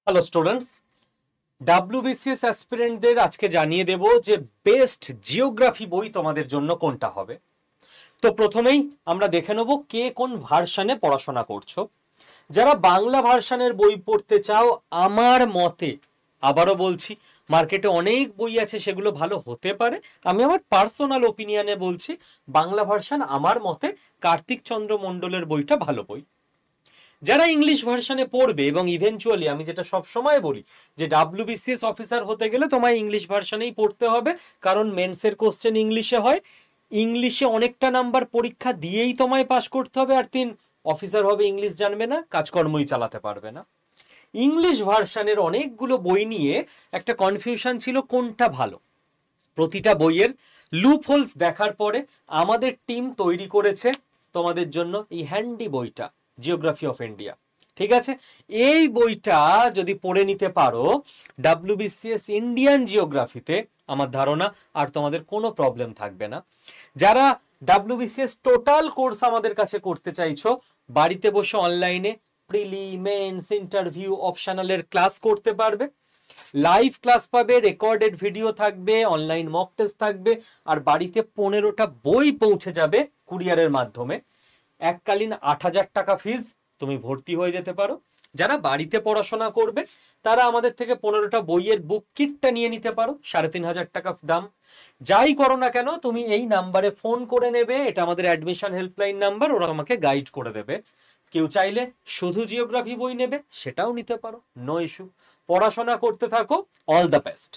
Hello students, WBCS অ্যাসপিরেন্টদের আজকে জানিয়ে দেব যে বেস্ট জিওগ্রাফি বই তোমাদের জন্য কোনটা হবে। তো প্রথমেই আমরা দেখে নেব কে কোন ভার্সানে পড়াশোনা করছো। যারা বাংলা ভার্সানের বই পড়তে চাও, আমার মতে আবারও বলছি, মার্কেটে অনেক বই আছে, সেগুলো ভালো হতে পারে। আমি আমার পার্সোনাল ওপিনিয়নে বলছি, বাংলা ভার্সান আমার মতে কার্তিক চন্দ্র মণ্ডলের বইটা ভালো বই। যারা ইংলিশ ভার্সনে পড়বে, এবং ইভেনচুয়ালি আমি যেটা সব সময় বলি যে ডাব্লিউবিসিএস অফিসার হতে গেলে তোমায় ইংলিশ ভার্সনেই পড়তে হবে, কারণ মেন্সের কোশ্চেন ইংলিশে হয়, ইংলিশে অনেকটা নাম্বার পরীক্ষা দিয়েই তোমায় পাশ করতে হবে, আর অফিসার হবে ইংলিশ জানবে না, কাজকর্মই চালাতে পারবে না। ইংলিশ ভার্সনের অনেকগুলো বই নিয়ে একটা কনফিউশন ছিল কোনটা ভালো। প্রতিটা বইয়ের লুপ হোলস দেখার পরে আমাদের টিম তৈরি করেছে তোমাদের জন্য এই হ্যান্ডি বইটা, জিওগ্রাফি অফ ইন্ডিয়া। ঠিক আছে, এই বইটা যদি পড়ে নিতে পারো ডাব্লিউবিসিএস ইন্ডিয়ান জিওগ্রাফিতে, আমার ধারণা আর তোমাদের কোনো প্রবলেম থাকবে না। যারা ডাব্লিউবিসিএস টোটাল কোর্স আমাদের কাছে করতে চাইছো, বাড়িতে বসে অনলাইনে প্রিলি, মেন্স, ইন্টারভিউ, অপশনালের ক্লাস করতে পারবে। লাইভ ক্লাস পাবে, রেকর্ডেড ভিডিও থাকবে, অনলাইন মক টেস্ট থাকবে, আর বাড়িতে 15টা বই পৌঁছে যাবে কুরিয়ারের মাধ্যমে। এককালীন 8,000 টাকা ফিজ, তুমি ভর্তি হয়ে যেতে পারো। যারা বাড়িতে পড়াশোনা করবে তারা আমাদের থেকে 15টা বইয়ের বুক কিটটা নিয়ে নিতে পারো, 3,500 টাকা দাম। যাই করো না কেন, তুমি এই নাম্বারে ফোন করে নেবে, এটা আমাদের অ্যাডমিশন হেল্পলাইন নাম্বার, ওরা আমাকে গাইড করে দেবে। কেউ চাইলে শুধু জিওগ্রাফি বই নেবে, সেটাও নিতে পারো, নো ইস্যু। পড়াশোনা করতে থাকো, অল দ্য বেস্ট।